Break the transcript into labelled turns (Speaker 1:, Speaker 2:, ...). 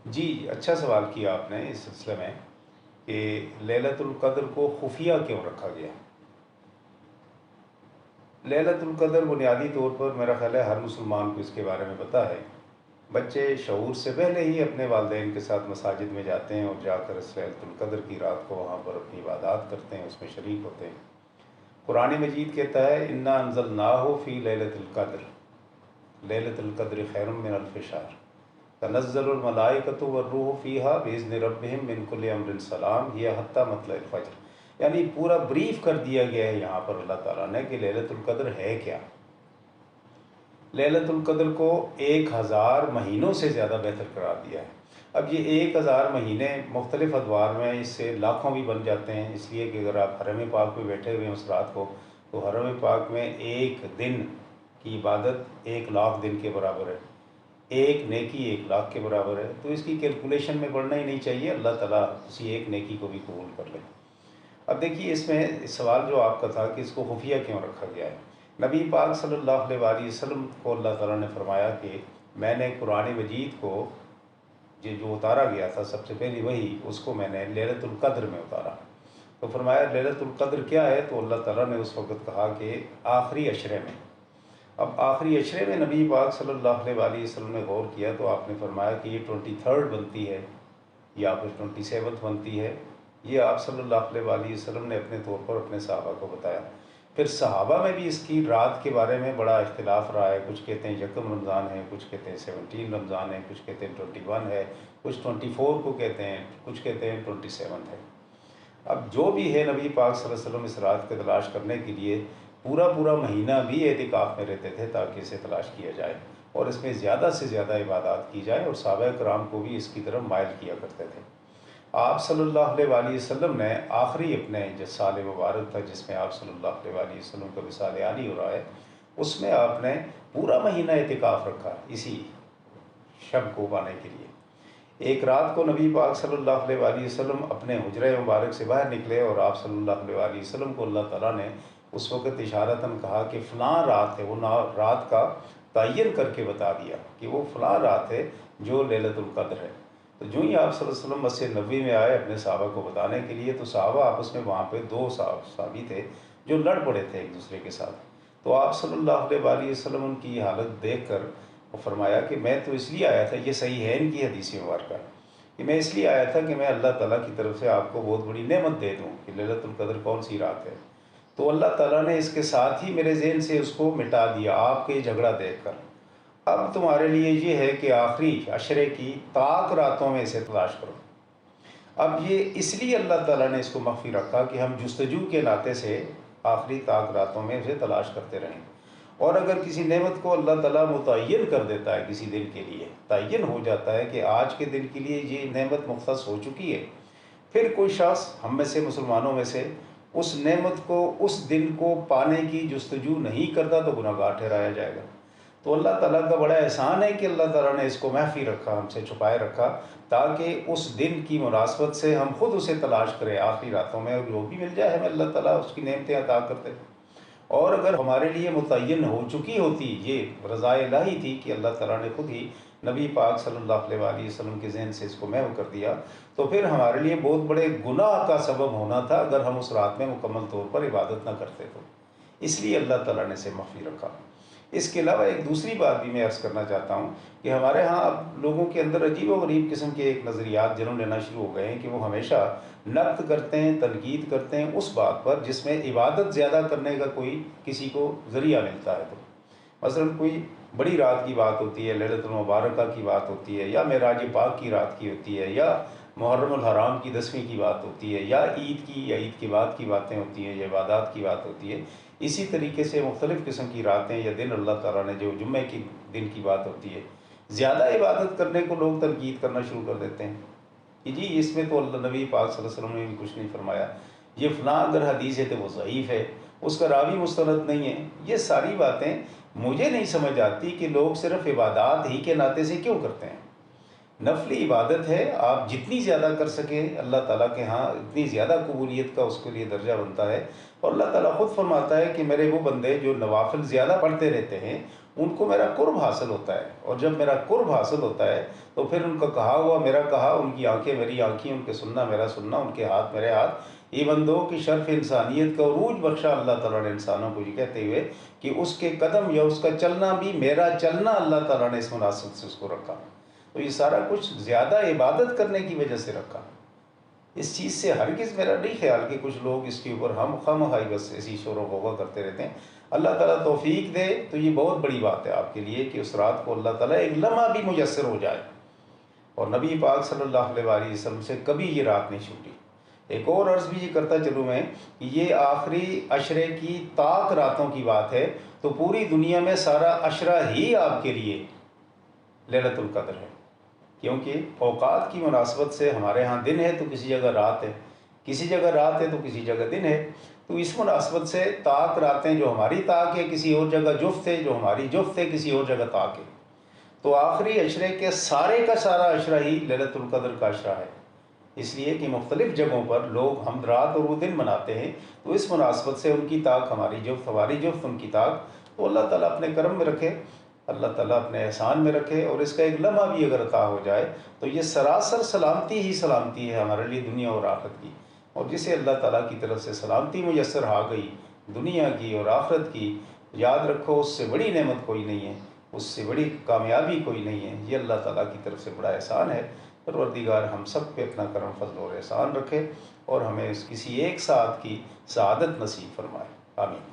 Speaker 1: جی اچھا سوال کیا آپ نے اس سلسلے میں کہ لیلۃ القدر کو خفیہ کیوں رکھا گیا۔ لیلۃ القدر بنیادی طور پر میرا خیال ہے ہر مسلمان کو اس کے بارے میں پتہ ہے۔ بچے شعور سے پہلے ہی اپنے والدین کے ساتھ مساجد میں جاتے ہیں اور جا کر اس لیلۃ القدر کی رات کو وہاں پر اپنی عبادات کرتے ہیں، اس میں شریک ہوتے ہیں۔ قرآن مجید کہتا ہے انا انزلناہ فی لیلۃ القدر، لیلۃ القدر خیر من الف شہر، تنزل الملائکۃ والروح فیہا بإذن ربہم من کل امر سلام ہی حتی مطلع الفجر۔ یعنی پورا بریف کر دیا گیا ہے یہاں پر اللہ تعالیٰ نے کہ لیلۃ القدر ہے کیا۔ لیلۃ القدر کو 1000 مہینوں سے زیادہ بہتر قرار دیا ہے۔ اب یہ 1000 مہینے مختلف ادوار میں اس سے لاکھوں بھی بن جاتے ہیں، اس لیے کہ اگر آپ حرم پاک میں بیٹھے ہوئے ہیں اس رات کو، تو حرم پاک میں ایک دن کی عبادت 1,00,000 دن کے برابر ہے، ایک نیکی 1,00,000 کے برابر ہے۔ تو اس کی کیلکولیشن میں بڑھنا ہی نہیں چاہیے، اللہ تعالیٰ اسی ایک نیکی کو بھی قبول کر لے۔ اب دیکھیے اس میں سوال جو آپ کا تھا کہ اس کو خفیہ کیوں رکھا گیا ہے۔ نبی پاک صلی اللہ علیہ وآلہ وسلم کو اللہ تعالیٰ نے فرمایا کہ میں نے قرآن مجید کو یہ جو اتارا گیا تھا سب سے پہلی وہی، اس کو میں نے لیلۃ القدر میں اتارا۔ تو فرمایا لیلۃ القدر کیا ہے، تو اللہ تعالیٰ نے اس وقت کہا کہ آخری عشرے میں۔ اب آخری عشرے میں نبی پاک صلی اللہ علیہ وآلہ وسلم نے غور کیا تو آپ نے فرمایا کہ یہ 23 بنتی ہے یا پھر 27 بنتی ہے۔ یہ آپ صلی اللہ علیہ وآلہ وسلم نے اپنے طور پر اپنے صحابہ کو بتایا۔ پھر صحابہ میں بھی اس کی رات کے بارے میں بڑا اختلاف رہا ہے، کچھ کہتے ہیں 1 رمضان ہے، کچھ کہتے ہیں 17 رمضان ہے، کچھ کہتے ہیں 21 ہے، کچھ 24 کو کہتے ہیں، کچھ کہتے ہیں 27 ہے۔ اب جو بھی ہے نبی پاک صلی اللہ علیہ وسلم اس رات کے تلاش کرنے کے لیے پورا مہینہ بھی اعتکاف میں رہتے تھے تاکہ اسے تلاش کیا جائے اور اس میں زیادہ سے زیادہ عبادات کی جائے، اور صحابہ کرام کو بھی اس کی طرف مائل کیا کرتے تھے۔ آپ صلی اللہ علیہ وآلہ وسلم نے آخری اپنے جو سال مبارک تھا جس میں آپ صلی اللہ علیہ وآلہ وسلم کا وصال عالی ہو رہا ہے، اس میں آپ نے پورا مہینہ اعتکاف رکھا اسی شب کو پانے کے لیے۔ ایک رات کو نبی پاک صلی اللہ علیہ وآلہ وسلم اپنے حجرہ مبارک سے باہر نکلے اور آپ صلی اللہ علیہ وآلہ وسلم کو اللہ تعالیٰ نے اس وقت اشارتاً کہا کہ فلاں رات ہے، وہ رات کا تعین کر کے بتا دیا کہ وہ فلاں رات ہے جو لیلۃ القدر ہے۔ تو جو ہی آپ صلی اللہ علیہ وسلم مسجد نبوی میں آئے اپنے صحابہ کو بتانے کے لیے، تو صحابہ آپس میں وہاں پہ 2 صحابی تھے جو لڑ پڑے تھے ایک دوسرے کے ساتھ۔ تو آپ صلی اللہ علیہ وآلہ وسلم ان کی حالت دیکھ کر وہ فرمایا کہ میں تو اس لیے آیا تھا، یہ صحیح ہے ان کی حدیث مبارکہ، کہ میں اس لیے آیا تھا کہ میں اللہ تعالیٰ کی طرف سے آپ کو بہت بڑی نعمت دے دوں کہ لیلۃ القدر کون سی رات ہے۔ تو اللہ تعالیٰ نے اس کے ساتھ ہی میرے ذہن سے اس کو مٹا دیا آپ کے جھگڑا دیکھ کر۔ اب تمہارے لیے یہ ہے کہ آخری عشرے کی طاق راتوں میں اسے تلاش کرو۔ اب یہ اس لیے اللہ تعالیٰ نے اس کو مخفی رکھا کہ ہم جستجو کے ناطے سے آخری طاق راتوں میں اسے تلاش کرتے رہیں، اور اگر کسی نعمت کو اللہ تعالیٰ متعین کر دیتا ہے کسی دن کے لیے، تعین ہو جاتا ہے کہ آج کے دن کے لیے یہ نعمت مختص ہو چکی ہے، پھر کوئی شخص ہم میں سے مسلمانوں میں سے اس نعمت کو اس دن کو پانے کی جستجو نہیں کرتا تو گناہ گار ٹھہرایا جائے گا۔ تو اللہ تعالیٰ کا بڑا احسان ہے کہ اللہ تعالیٰ نے اس کو محفی رکھا، ہم سے چھپائے رکھا، تاکہ اس دن کی مناسبت سے ہم خود اسے تلاش کریں آخری راتوں میں، اور جو بھی مل جائے ہمیں اللہ تعالیٰ اس کی نعمتیں عطا کرتے۔ اور اگر ہمارے لیے متعین ہو چکی ہوتی، یہ رضا الہی تھی کہ اللہ تعالیٰ نے خود ہی نبی پاک صلی اللہ علیہ وآلہ وسلم کے ذہن سے اس کو محو کر دیا، تو پھر ہمارے لیے بہت بڑے گناہ کا سبب ہونا تھا اگر ہم اس رات میں مکمل طور پر عبادت نہ کرتے تو، اس لیے اللہ تعالیٰ نے اسے مخفی رکھا۔ اس کے علاوہ ایک دوسری بات بھی میں عرض کرنا چاہتا ہوں کہ ہمارے ہاں اب لوگوں کے اندر عجیب و غریب قسم کے ایک نظریات جنم لینا شروع ہو گئے ہیں کہ وہ ہمیشہ نقد کرتے ہیں، تنقید کرتے ہیں اس بات پر جس میں عبادت زیادہ کرنے کا کوئی کسی کو ذریعہ ملتا ہے۔ تو مثلا کوئی بڑی رات کی بات ہوتی ہے، لیلۃ المبارکہ کی بات ہوتی ہے، یا معراج پاک کی رات کی ہوتی ہے، یا محرم الحرام کی 10ویں کی بات ہوتی ہے، یا عید کی یا عید کے بعد کی باتیں ہوتی ہیں، یا عبادات کی بات ہوتی ہے۔ اسی طریقے سے مختلف قسم کی راتیں یا دن اللہ تعالیٰ نے جو جمعے کی دن کی بات ہوتی ہے، زیادہ عبادت کرنے کو لوگ تنقید کرنا شروع کر دیتے ہیں کہ جی اس میں تو اللہ نبی پاک صلی اللہ علیہ وسلم نے بھی کچھ نہیں فرمایا، یہ فلاں اگر حدیث ہے تو وہ ضعیف ہے، اس کا راوی مستند نہیں ہے۔ یہ ساری باتیں مجھے نہیں سمجھ آتی کہ لوگ صرف عبادات ہی کے ناطے سے کیوں کرتے ہیں۔ نفلی عبادت ہے، آپ جتنی زیادہ کر سکیں اللہ تعالیٰ کے ہاں اتنی زیادہ قبولیت کا اس کے لیے درجہ بنتا ہے۔ اور اللہ تعالیٰ خود فرماتا ہے کہ میرے وہ بندے جو نوافل زیادہ پڑھتے رہتے ہیں ان کو میرا قرب حاصل ہوتا ہے، اور جب میرا قرب حاصل ہوتا ہے تو پھر ان کا کہا ہوا میرا کہا، ان کی آنکھیں میری آنکھیں، ان کے سننا میرا سننا، ان کے ہاتھ میرے ہاتھ۔ یہ بندوں کی شرف انسانیت کا عروج بخشا اللہ تعالیٰ نے انسانوں کو، یہ کہتے ہوئے کہ اس کے قدم یا اس کا چلنا بھی میرا چلنا اللہ تعالیٰ نے اس مناسبت سے اس کو رکھا۔ تو یہ سارا کچھ زیادہ عبادت کرنے کی وجہ سے رکھا۔ اس چیز سے ہرگز میرا نہیں خیال کہ کچھ لوگ اس کے اوپر ہم خواہی بس ایسی شور و غوغا کرتے رہتے ہیں۔ اللہ تعالیٰ توفیق دے تو یہ بہت بڑی بات ہے آپ کے لیے کہ اس رات کو اللہ تعالیٰ ایک لمحہ بھی میسر ہو جائے، اور نبی پاک صلی اللہ علیہ وسلم سے کبھی یہ رات نہیں چھوٹی۔ ایک اور عرض بھی یہ کرتا چلوں میں کہ یہ آخری عشرے کی طاق راتوں کی بات ہے، تو پوری دنیا میں سارا عشرہ ہی آپ کے لیے لیلۃ القدر ہے، کیونکہ اوقات کی مناسبت سے ہمارے ہاں دن ہے تو کسی جگہ رات ہے، کسی جگہ رات ہے تو کسی جگہ دن ہے، تو اس مناسبت سے طاق راتیں جو ہماری طاق ہے کسی اور جگہ جفت ہے، جو ہماری جفت ہے کسی اور جگہ طاق ہے، تو آخری عشرے کے سارے کا سارا عشرہ ہی لیلۃ القدر کا عشرہ ہے۔ اس لیے کہ مختلف جگہوں پر لوگ ہم رات اور وہ دن مناتے ہیں، تو اس مناسبت سے ان کی طاق ہماری جفت، ہماری جفت ان کی طاق، تو اللہ تعالیٰ اپنے کرم میں رکھے، اللہ تعالیٰ اپنے احسان میں رکھے، اور اس کا ایک لمحہ بھی اگر عطا ہو جائے تو یہ سراسر سلامتی ہی سلامتی ہے ہمارے لیے دنیا اور آخرت کی۔ اور جسے اللہ تعالیٰ کی طرف سے سلامتی میسر آ گئی دنیا کی اور آخرت کی، یاد رکھو اس سے بڑی نعمت کوئی نہیں ہے، اس سے بڑی کامیابی کوئی نہیں ہے، یہ اللہ تعالیٰ کی طرف سے بڑا احسان ہے۔ پروردگار ہم سب پہ اپنا کرم فضل اور احسان رکھے، اور ہمیں اس کسی ایک ساتھ کی سعادت نصیب فرمائے، آمین۔